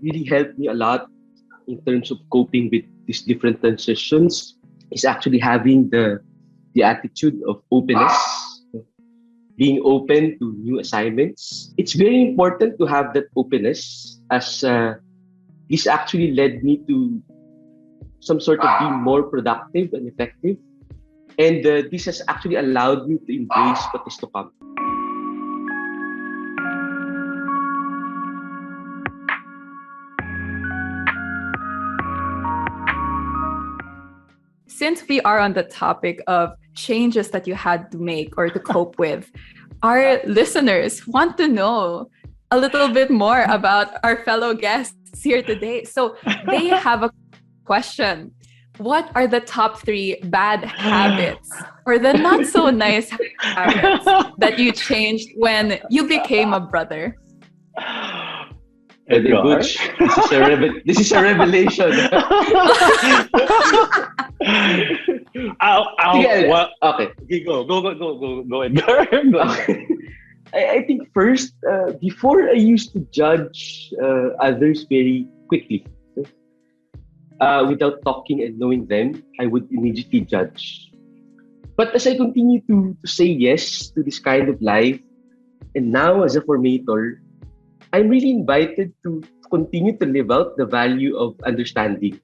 really helped me a lot in terms of coping with these different transitions is actually having the attitude of openness, being open to new assignments. It's very important to have that openness, as this actually led me to some sort of being more productive and effective. And this has actually allowed me to embrace what is to come. Since we are on the topic of changes that you had to make or to cope with, our listeners want to know a little bit more about our fellow guests here today. So they have a question. What are the top 3 bad habits or the not so nice habits that you changed when you became a brother? Butch, this is a revelation. Okay, go, Edgar. I think first, before I used to judge others very quickly. Without talking and knowing them, I would immediately judge. But as I continue to say yes to this kind of life, and now as a formator, I'm really invited to continue to live out the value of understanding.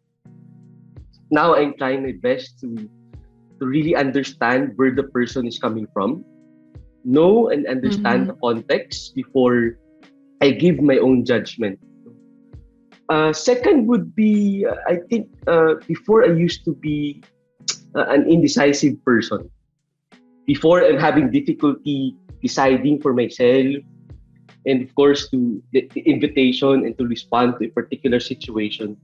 Now I'm trying my best to really understand where the person is coming from, know and understand the context before I give my own judgment. Second would be, I think, before I used to be an indecisive person. Before I'm having difficulty deciding for myself, and of course to the invitation and to respond to a particular situation.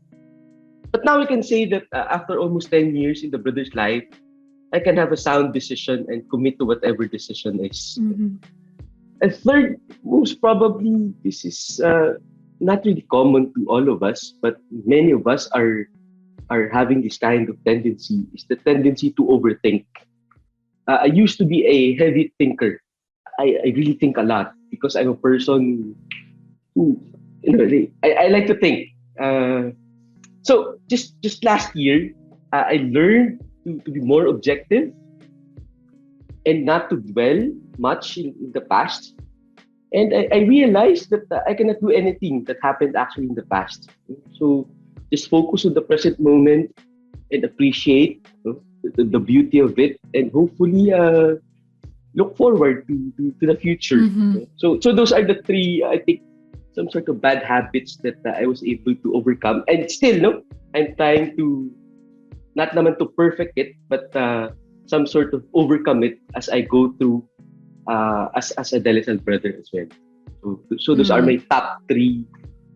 But now I can say that after almost 10 years in the brother's life, I can have a sound decision and commit to whatever decision is. And third, most probably, this is not really common to all of us, but many of us are having this kind of tendency, is the tendency to overthink. I used to be a heavy thinker. I really think a lot because I'm a person who, I like to think. So just last year, I learned to be more objective and not to dwell much in the past. And I realized that I cannot do anything that happened actually in the past. So just focus on the present moment and appreciate the beauty of it, and hopefully look forward to the future. So those are the 3, I think, some sort of bad habits that I was able to overcome. And still, I'm trying to, not naman to perfect it, but some sort of overcome it as I go through as a adolescent brother as well. So those are my top 3,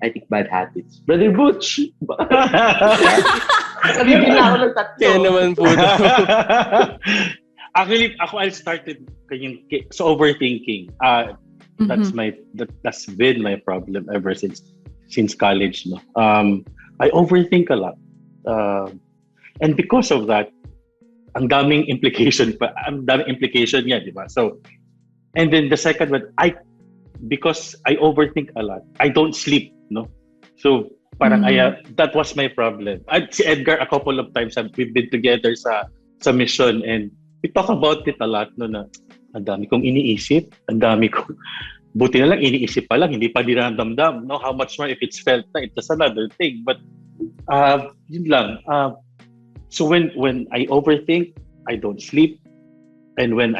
I think, bad habits. Brother Butch! Sabihin na ako ng tatlo. Kaya naman po. Actually, I started overthinking. That's been my problem ever since college. No, I overthink a lot, and because of that, ang daming implication niya, di ba? So, and then the second one, because I overthink a lot, I don't sleep. No, so parang that was my problem. Si Edgar, a couple of times we've been together sa mission, and we talk about it a lot, no, na ang dami kong iniisip, buti na lang iniisip pa lang, hindi pa dinadamdam, no, how much more if it's felt na, it's another thing. But yun lang. So when I overthink, I don't sleep, and when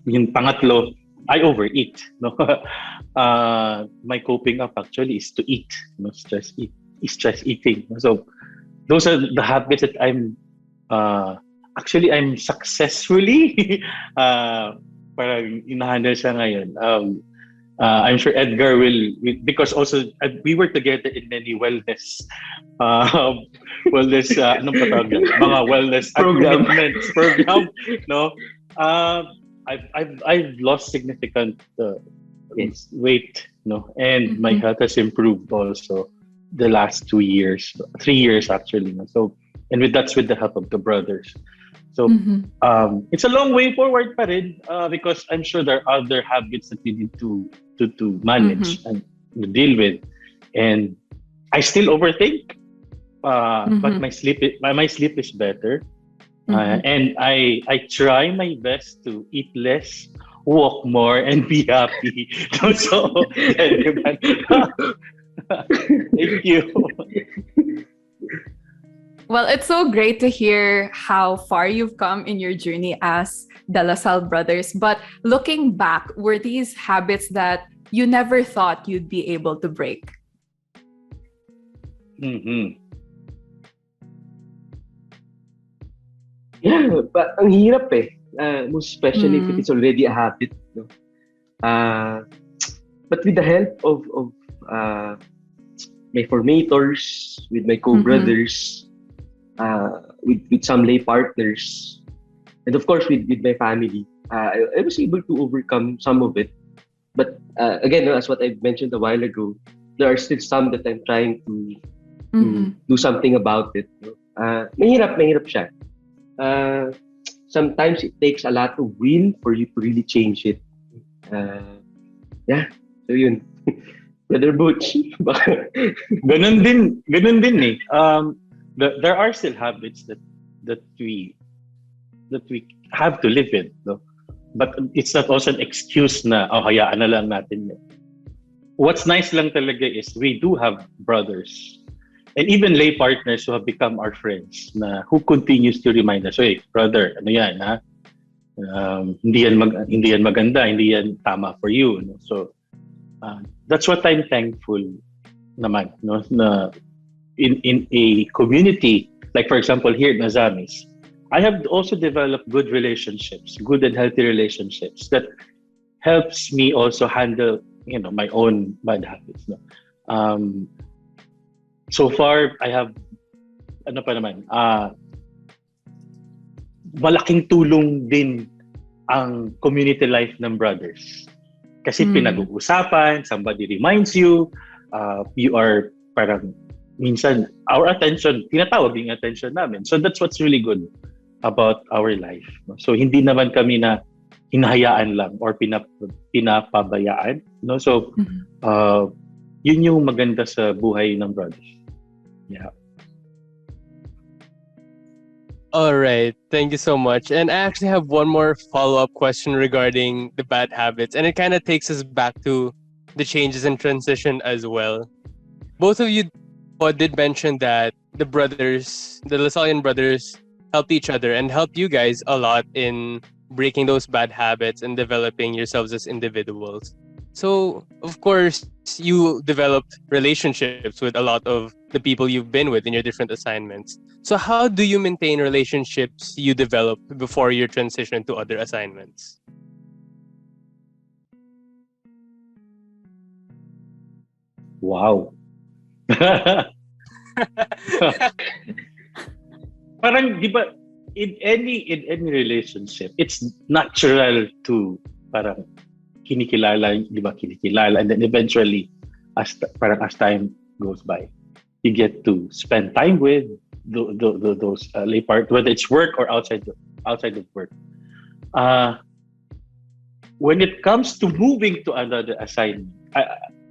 yung pangatlo, I overeat. No, my coping up actually is to eat, no, stress eating. So those are the habits that I'm successfully parang inahandle siya ngayon. I'm sure Edgar will, because also we were together in many wellness anong patawag yan? Mga wellness program, no. I've lost significant weight, no, and my health has improved also the last 3 years actually. No? So, and that's with the help of the brothers. So it's a long way forward pa rin, because I'm sure there are other habits that we need to manage and to deal with. And I still overthink, but my sleep is better. And I try my best to eat less, walk more, and be happy. So, thank you. Well, it's so great to hear how far you've come in your journey as the Salle Brothers. But looking back, were these habits that you never thought you'd be able to break? Yeah, but ang hirap eh. Most especially if it's already a habit. No? But with the help of my formators, with my co-brothers, with some lay partners, and of course with my family, I was able to overcome some of it. But again, as what I mentioned a while ago, there are still some that I'm trying to do something about it. Mahirap siya. Sometimes it takes a lot of will for you to really change it. Yeah, so yun. Brother Butch. Ganun din eh. There are still habits that we have to live with, no? But it's not also an excuse na hayaan na lang natin yun. What's nice lang talaga is we do have brothers and even lay partners who have become our friends na who continues to remind us, hey brother, ano yan ha? Hindi yan maganda, hindi yan tama for you, no? So that's what I'm thankful naman, no? Na in a community like for example here in Azamis, I have also developed good relationships, good and healthy relationships that helps me also handle, my own bad habits, no? So far I have malaking tulong din ang community life ng brothers. Kasi pinag-uusapan, somebody reminds you, you are parang minsan our attention, tinatawag yung attention namin. So that's what's really good about our life. So hindi naman kami na hinahayaan lang or pinapabayaan, no? So yun yung maganda sa buhay ng brothers. Yeah. All right. Thank you so much. And I actually have one more follow-up question regarding the bad habits. And it kind of takes us back to the changes and transition as well. Both of you did mention that the Lasallian brothers, helped each other and helped you guys a lot in breaking those bad habits and developing yourselves as individuals. So, of course, you developed relationships with a lot of the people you've been with in your different assignments. So how do you maintain relationships you developed before your transition to other assignments? Wow. Parang, di ba, in any relationship, it's natural to parang kinikilala, and then eventually, as time goes by, you get to spend time with those lay part, whether it's work or outside of work. When it comes to moving to another assignment,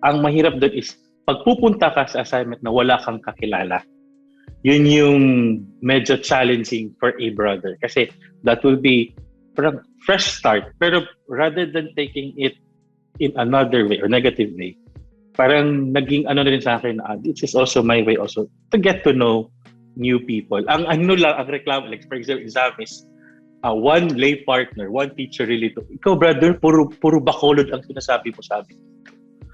ang mahirap doon is pagpupunta ka sa assignment na wala kang kakilala. Yun yung medyo challenging for a brother kasi that will be parang fresh start. Pero rather than taking it in another way or negative way, parang naging ano rin sa akin, this is also my way also to get to know new people. Ang reklamo, like for example, is one lay partner, one teacher really to, ikaw brother, puro bacolod ang sinasabi mo sa amin.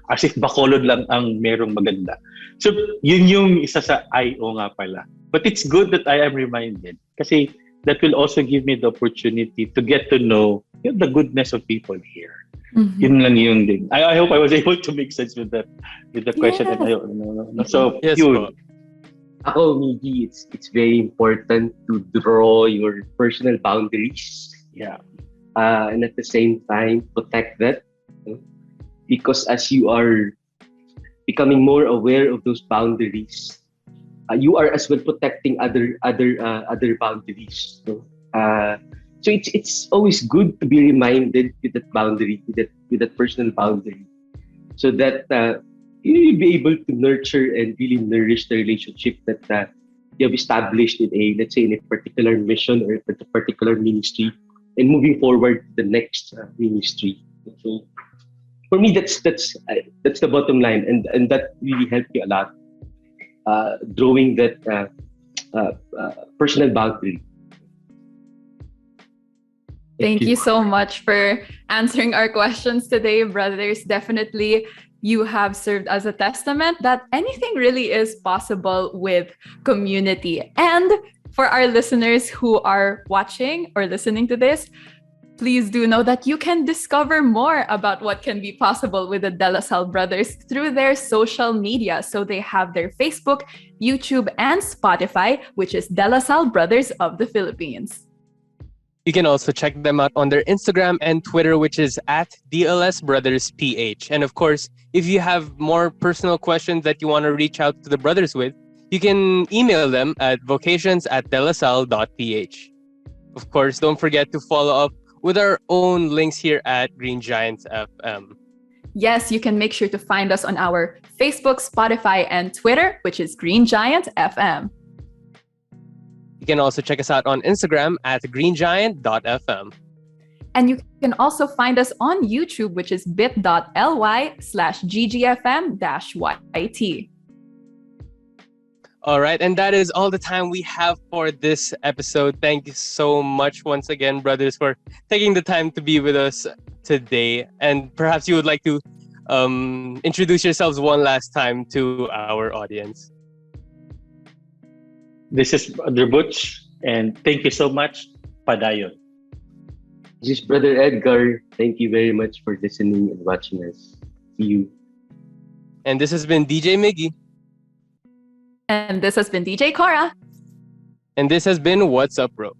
As if bacolod lang ang merong maganda. So, yun yung isa sa I.O. nga pala. But it's good that I am reminded kasi that will also give me the opportunity to get to know the goodness of people here. Mm-hmm. Yun lang yun din. I hope I was able to make sense with the question. Yeah. So, yes, yun. Ako, Miggy, it's very important to draw your personal boundaries. Yeah. And at the same time, protect that. Because as you are becoming more aware of those boundaries, you are as well protecting other boundaries. So it's always good to be reminded with that boundary, with that personal boundary, so that you'll be able to nurture and really nourish the relationship that you have established in a, let's say, in a particular mission or a particular ministry, and moving forward to the next ministry. So for me, that's the bottom line, and that really helped me a lot, drawing that personal boundary. Thank you so much for answering our questions today, brothers. Definitely, you have served as a testament that anything really is possible with community. And for our listeners who are watching or listening to this, please do know that you can discover more about what can be possible with the Salle Brothers through their social media. So they have their Facebook, YouTube, and Spotify, which is Salle Brothers of the Philippines. You can also check them out on their Instagram and Twitter, which is at DLS Brothers PH. And of course, if you have more personal questions that you want to reach out to the brothers with, you can email them at vocations@delasal.ph. Of course, don't forget to follow up with our own links here at Green Giants FM. Yes, you can make sure to find us on our Facebook, Spotify, and Twitter, which is Green Giant FM. You can also check us out on Instagram at greengiant.fm. And you can also find us on YouTube, which is bit.ly/ggfm-yt. All right, and that is all the time we have for this episode. Thank you so much once again, brothers, for taking the time to be with us today. And perhaps you would like to introduce yourselves one last time to our audience. This is Brother Butch, and thank you so much. Padayon. This is Brother Edgar. Thank you very much for listening and watching us. See you. And this has been DJ Miggy. And this has been DJ Cora. And this has been What's Up, Bro.